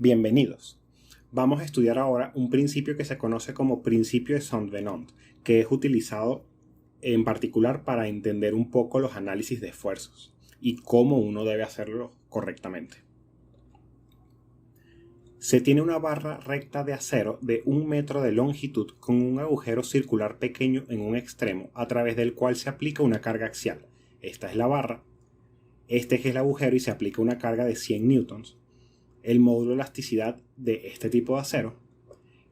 Bienvenidos. Vamos a estudiar ahora un principio que se conoce como principio de Saint-Venant, que es utilizado en particular para entender un poco los análisis de esfuerzos y cómo uno debe hacerlo correctamente. Se tiene una barra recta de acero de 1 metro de longitud con un agujero circular pequeño en un extremo a través del cual se aplica una carga axial. Esta es la barra, este es el agujero y se aplica una carga de 100 newtons. El módulo de elasticidad de este tipo de acero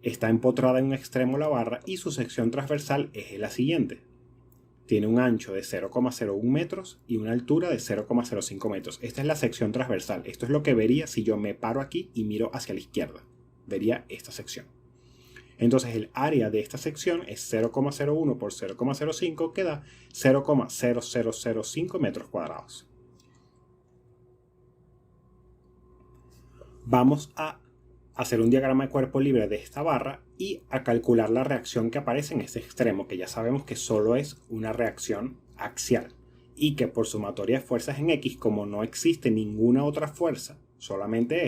está empotrada en un extremo la barra y su sección transversal es la siguiente. Tiene un ancho de 0,01 metros y una altura de 0,05 metros. Esta es la sección transversal. Esto es lo que vería si yo me paro aquí y miro hacia la izquierda. Vería esta sección. Entonces el área de esta sección es 0,01 por 0,05 que da 0,0005 metros cuadrados. Vamos a hacer un diagrama de cuerpo libre de esta barra y a calcular la reacción que aparece en este extremo, que ya sabemos que solo es una reacción axial y que por sumatoria de fuerzas en X, como no existe ninguna otra fuerza, solamente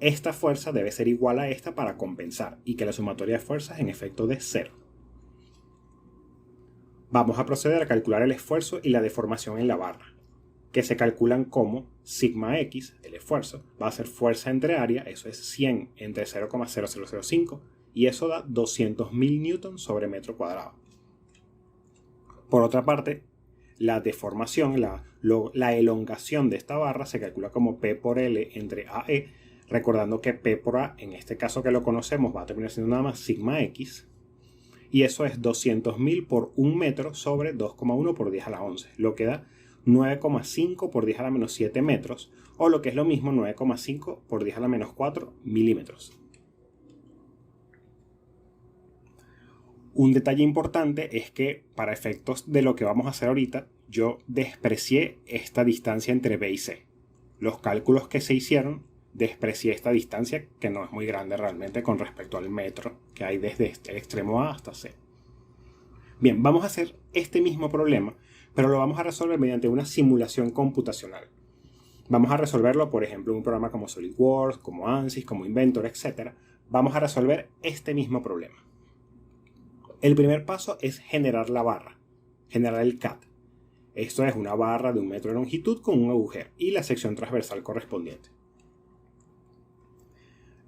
esta fuerza debe ser igual a esta para compensar y que la sumatoria de fuerzas en efecto de 0. Vamos a proceder a calcular el esfuerzo y la deformación en la barra, que se calculan como sigma x, el esfuerzo, va a ser fuerza entre área, eso es 100 entre 0,0005, y eso da 200.000 newtons sobre metro cuadrado. Por otra parte, la deformación, la elongación de esta barra se calcula como P por L entre AE, recordando que P por A, en este caso que lo conocemos, va a terminar siendo nada más sigma x, y eso es 200.000 por 1 metro sobre 2,1 por 10 a la 11, lo que da 9,5 por 10 a la menos 7 metros, o lo que es lo mismo 9,5 por 10 a la menos 4 milímetros. Un detalle importante es que para efectos de lo que vamos a hacer ahorita, yo desprecié esta distancia entre B y C. Los cálculos que se hicieron, desprecié esta distancia que no es muy grande realmente con respecto al metro que hay desde el extremo A hasta C. Bien, vamos a hacer este mismo problema, pero lo vamos a resolver mediante una simulación computacional. Vamos a resolverlo, por ejemplo, en un programa como SolidWorks, como ANSYS, como Inventor, etc. Vamos a resolver este mismo problema. El primer paso es generar la barra, generar el CAD. Esto es una barra de 1 metro de longitud con un agujero y la sección transversal correspondiente.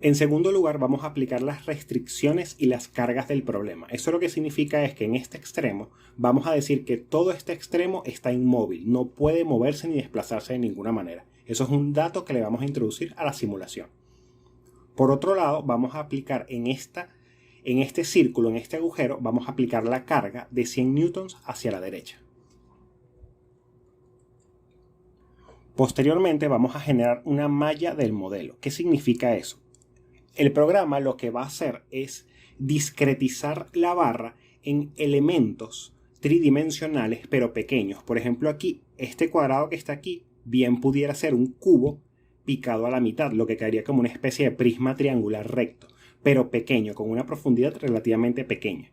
En segundo lugar, vamos a aplicar las restricciones y las cargas del problema. Eso lo que significa es que en este extremo vamos a decir que todo este extremo está inmóvil, no puede moverse ni desplazarse de ninguna manera. Eso es un dato que le vamos a introducir a la simulación. Por otro lado, vamos a aplicar en este círculo, en este agujero, vamos a aplicar la carga de 100 newtons hacia la derecha. Posteriormente vamos a generar una malla del modelo. ¿Qué significa eso? El programa lo que va a hacer es discretizar la barra en elementos tridimensionales pero pequeños. Por ejemplo, aquí, este cuadrado que está aquí, bien pudiera ser un cubo picado a la mitad, lo que quedaría como una especie de prisma triangular recto, pero pequeño, con una profundidad relativamente pequeña.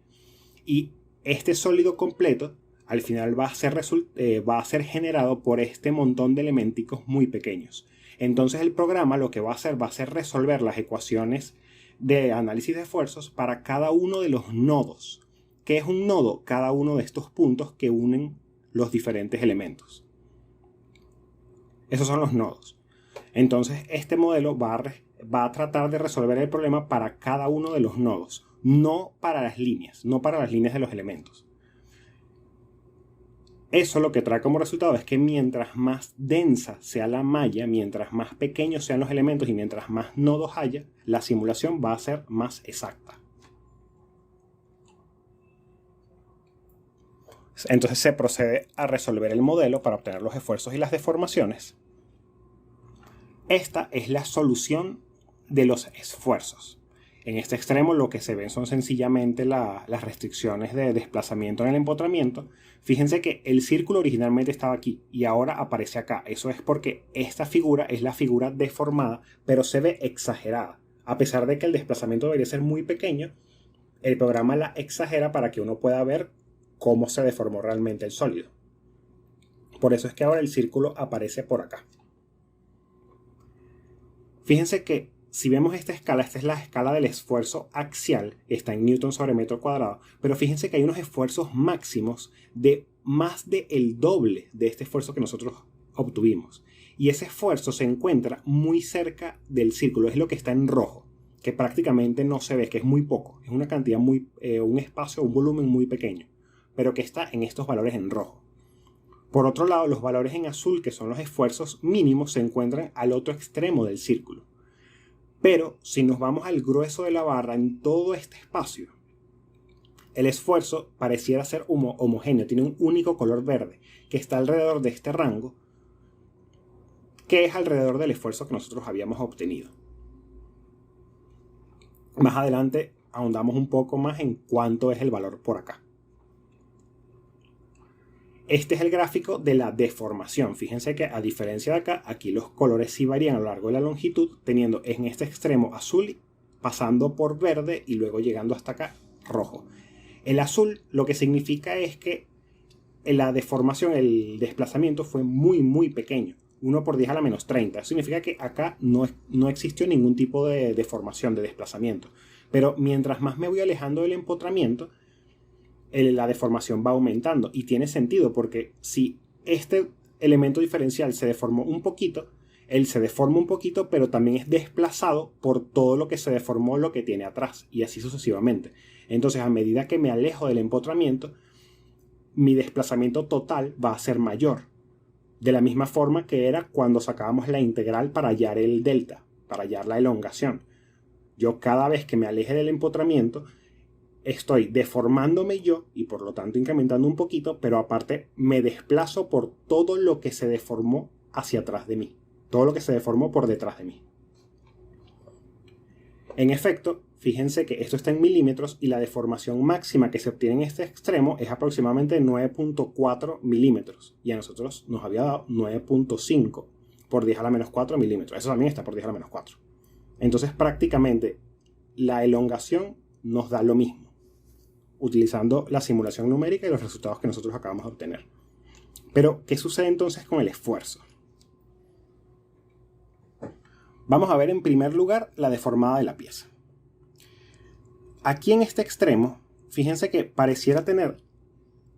Y este sólido completo, al final va a ser generado por este montón de elementicos muy pequeños. Entonces el programa lo que va a hacer resolver las ecuaciones de análisis de esfuerzos para cada uno de los nodos. ¿Qué es un nodo? Cada uno de estos puntos que unen los diferentes elementos. Esos son los nodos. Entonces este modelo va a tratar de resolver el problema para cada uno de los nodos, no para las líneas de los elementos. Eso lo que trae como resultado es que mientras más densa sea la malla, mientras más pequeños sean los elementos y mientras más nodos haya, la simulación va a ser más exacta. Entonces se procede a resolver el modelo para obtener los esfuerzos y las deformaciones. Esta es la solución de los esfuerzos. En este extremo lo que se ven son sencillamente las restricciones de desplazamiento en el empotramiento. Fíjense que el círculo originalmente estaba aquí y ahora aparece acá. Eso es porque esta figura es la figura deformada, pero se ve exagerada. A pesar de que el desplazamiento debería ser muy pequeño, el programa la exagera para que uno pueda ver cómo se deformó realmente el sólido. Por eso es que ahora el círculo aparece por acá. Fíjense que si vemos esta escala, esta es la escala del esfuerzo axial, está en newton sobre metro cuadrado, pero fíjense que hay unos esfuerzos máximos de más del doble de este esfuerzo que nosotros obtuvimos. Y ese esfuerzo se encuentra muy cerca del círculo, es lo que está en rojo, que prácticamente no se ve, que es muy poco, es una cantidad un espacio, un volumen muy pequeño, pero que está en estos valores en rojo. Por otro lado, los valores en azul, que son los esfuerzos mínimos, se encuentran al otro extremo del círculo. Pero si nos vamos al grueso de la barra en todo este espacio, el esfuerzo pareciera ser homogéneo, tiene un único color verde que está alrededor de este rango, que es alrededor del esfuerzo que nosotros habíamos obtenido. Más adelante ahondamos un poco más en cuánto es el valor por acá. Este es el gráfico de la deformación. Fíjense que a diferencia de acá, aquí los colores sí varían a lo largo de la longitud, teniendo en este extremo azul, pasando por verde y luego llegando hasta acá rojo. El azul lo que significa es que la deformación, el desplazamiento fue muy pequeño. 1 por 10 a la menos 30. Eso significa que acá no existió ningún tipo de deformación, de desplazamiento. Pero mientras más me voy alejando del empotramiento, la deformación va aumentando. Y tiene sentido porque si este elemento diferencial se deformó un poquito, él se deforma un poquito, pero también es desplazado por todo lo que se deformó, lo que tiene atrás, y así sucesivamente. Entonces, a medida que me alejo del empotramiento, mi desplazamiento total va a ser mayor. De la misma forma que era cuando sacábamos la integral para hallar el delta, para hallar la elongación. Yo cada vez que me aleje del empotramiento, estoy deformándome yo y por lo tanto incrementando un poquito, pero aparte me desplazo por todo lo que se deformó hacia atrás de mí. Todo lo que se deformó por detrás de mí. En efecto, fíjense que esto está en milímetros y la deformación máxima que se obtiene en este extremo es aproximadamente 9.4 milímetros. Y a nosotros nos había dado 9.5 por 10 a la menos 4 milímetros. Eso también está por 10 a la menos 4. Entonces prácticamente la elongación nos da lo mismo, utilizando la simulación numérica y los resultados que nosotros acabamos de obtener. Pero, ¿qué sucede entonces con el esfuerzo? Vamos a ver en primer lugar la deformada de la pieza. Aquí en este extremo, fíjense que pareciera tener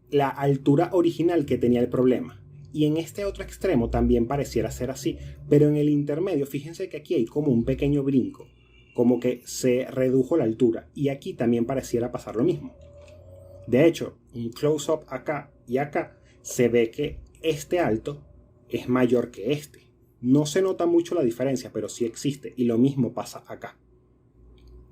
la altura original que tenía el problema. Y en este otro extremo también pareciera ser así. Pero en el intermedio, fíjense que aquí hay como un pequeño brinco. Como que se redujo la altura. Y aquí también pareciera pasar lo mismo. De hecho, un close-up acá y acá se ve que este alto es mayor que este. No se nota mucho la diferencia, pero sí existe. Y lo mismo pasa acá.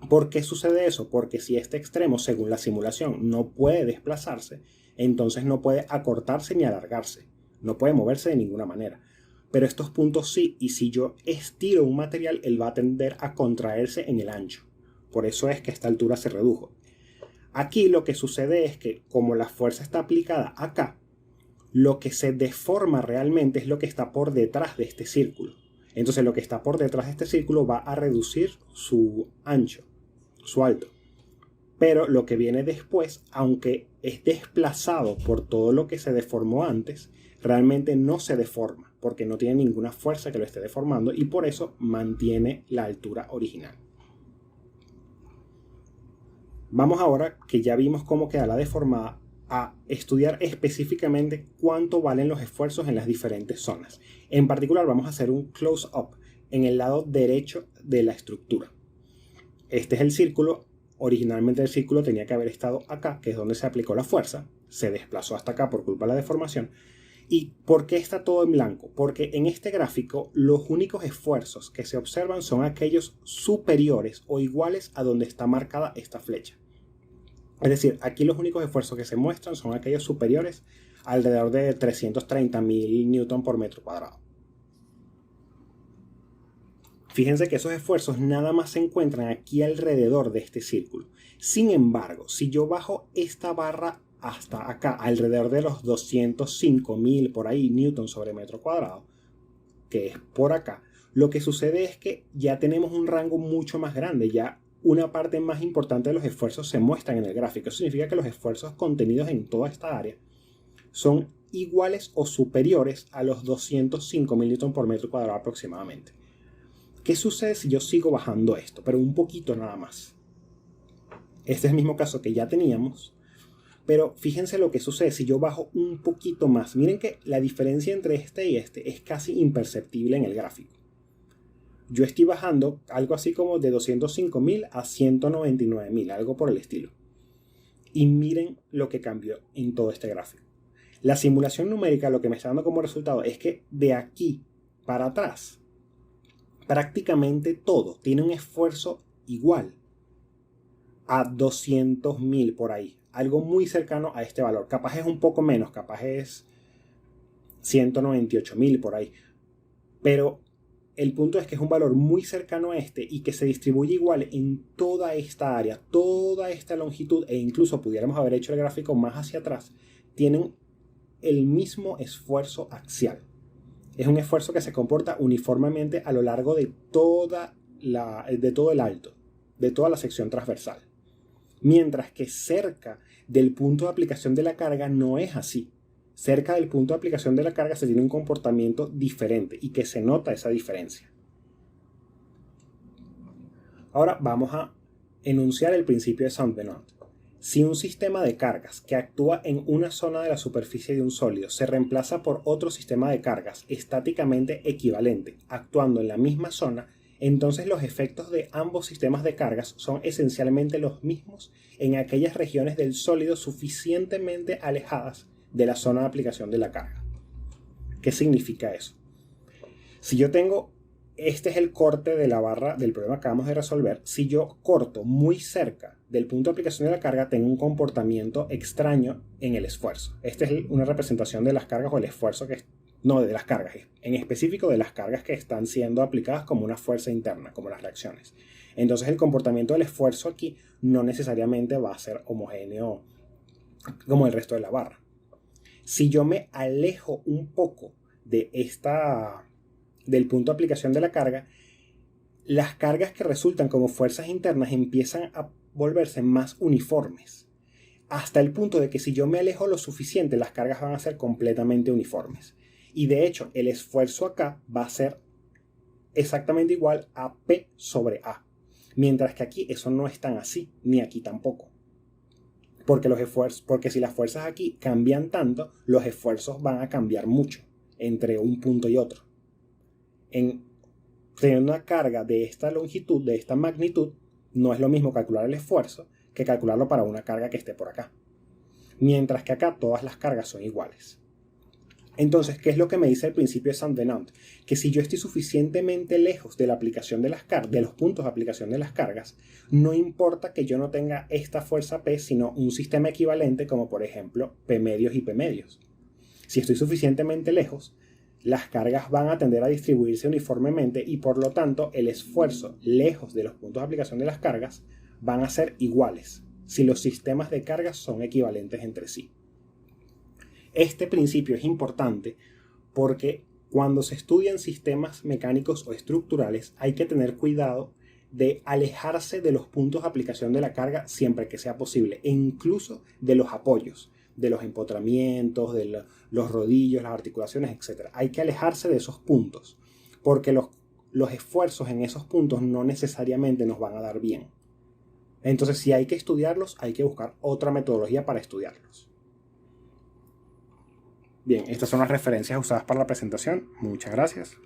¿Por qué sucede eso? Porque si este extremo, según la simulación, no puede desplazarse, entonces no puede acortarse ni alargarse. No puede moverse de ninguna manera. Pero estos puntos sí, y si yo estiro un material, él va a tender a contraerse en el ancho. Por eso es que esta altura se redujo. Aquí lo que sucede es que, como la fuerza está aplicada acá, lo que se deforma realmente es lo que está por detrás de este círculo. Entonces lo que está por detrás de este círculo va a reducir su ancho, su alto. Pero lo que viene después, aunque es desplazado por todo lo que se deformó antes, realmente no se deforma, porque no tiene ninguna fuerza que lo esté deformando y por eso mantiene la altura original. Vamos ahora, que ya vimos cómo queda la deformada, a estudiar específicamente cuánto valen los esfuerzos en las diferentes zonas. En particular vamos a hacer un close-up en el lado derecho de la estructura. Este es el círculo. Originalmente el círculo tenía que haber estado acá, que es donde se aplicó la fuerza. Se desplazó hasta acá por culpa de la deformación. ¿Y por qué está todo en blanco? Porque en este gráfico los únicos esfuerzos que se observan son aquellos superiores o iguales a donde está marcada esta flecha. Es decir, aquí los únicos esfuerzos que se muestran son aquellos superiores alrededor de 330.000 newton por metro cuadrado. Fíjense que esos esfuerzos nada más se encuentran aquí alrededor de este círculo. Sin embargo, si yo bajo esta barra hasta acá, alrededor de los 205.000 por ahí newton sobre metro cuadrado, que es por acá, lo que sucede es que ya tenemos un rango mucho más grande, ya una parte más importante de los esfuerzos se muestran en el gráfico. Eso significa que los esfuerzos contenidos en toda esta área son iguales o superiores a los 205.000 newton por metro cuadrado aproximadamente. ¿Qué sucede si yo sigo bajando esto? Pero un poquito nada más. Este es el mismo caso que ya teníamos. Pero fíjense lo que sucede si yo bajo un poquito más. Miren que la diferencia entre este y este es casi imperceptible en el gráfico. Yo estoy bajando algo así como de 205.000 a 199.000, algo por el estilo. Y miren lo que cambió en todo este gráfico. La simulación numérica lo que me está dando como resultado es que de aquí para atrás, prácticamente todo tiene un esfuerzo igual a 200.000 por ahí. Algo muy cercano a este valor. Capaz es un poco menos, capaz es 198.000 por ahí. Pero el punto es que es un valor muy cercano a este y que se distribuye igual en toda esta área, toda esta longitud, e incluso pudiéramos haber hecho el gráfico más hacia atrás, tienen el mismo esfuerzo axial. Es un esfuerzo que se comporta uniformemente a lo largo de todo el alto, de toda la sección transversal. Mientras que cerca del punto de aplicación de la carga no es así. Cerca del punto de aplicación de la carga se tiene un comportamiento diferente y que se nota esa diferencia. Ahora vamos a enunciar el principio de Saint-Venant. Si un sistema de cargas que actúa en una zona de la superficie de un sólido se reemplaza por otro sistema de cargas estáticamente equivalente, actuando en la misma zona, entonces los efectos de ambos sistemas de cargas son esencialmente los mismos en aquellas regiones del sólido suficientemente alejadas de la zona de aplicación de la carga. ¿Qué significa eso? Si yo tengo, este es el corte de la barra del problema que acabamos de resolver, si yo corto muy cerca del punto de aplicación de la carga, tengo un comportamiento extraño en el esfuerzo. Esta es una representación de las cargas o el esfuerzo no de las cargas, en específico de las cargas que están siendo aplicadas como una fuerza interna, como las reacciones. Entonces el comportamiento del esfuerzo aquí no necesariamente va a ser homogéneo como el resto de la barra. Si yo me alejo un poco de del punto de aplicación de la carga, las cargas que resultan como fuerzas internas empiezan a volverse más uniformes, hasta el punto de que si yo me alejo lo suficiente, las cargas van a ser completamente uniformes. Y de hecho, el esfuerzo acá va a ser exactamente igual a P sobre A. Mientras que aquí eso no es tan así, ni aquí tampoco. Porque si las fuerzas aquí cambian tanto, los esfuerzos van a cambiar mucho entre un punto y otro. Teniendo una carga de esta longitud, de esta magnitud, no es lo mismo calcular el esfuerzo que calcularlo para una carga que esté por acá. Mientras que acá todas las cargas son iguales. Entonces, ¿qué es lo que me dice el principio de Saint-Venant? Que si yo estoy suficientemente lejos de la aplicación de los puntos de aplicación de las cargas, no importa que yo no tenga esta fuerza P, sino un sistema equivalente como por ejemplo P medios y P medios. Si estoy suficientemente lejos, las cargas van a tender a distribuirse uniformemente y por lo tanto el esfuerzo lejos de los puntos de aplicación de las cargas van a ser iguales si los sistemas de cargas son equivalentes entre sí. Este principio es importante porque cuando se estudian sistemas mecánicos o estructurales hay que tener cuidado de alejarse de los puntos de aplicación de la carga siempre que sea posible, e incluso de los apoyos, de los empotramientos, de los rodillos, las articulaciones, etc. Hay que alejarse de esos puntos porque los esfuerzos en esos puntos no necesariamente nos van a dar bien. Entonces, si hay que estudiarlos, hay que buscar otra metodología para estudiarlos. Bien, estas son las referencias usadas para la presentación. Muchas gracias.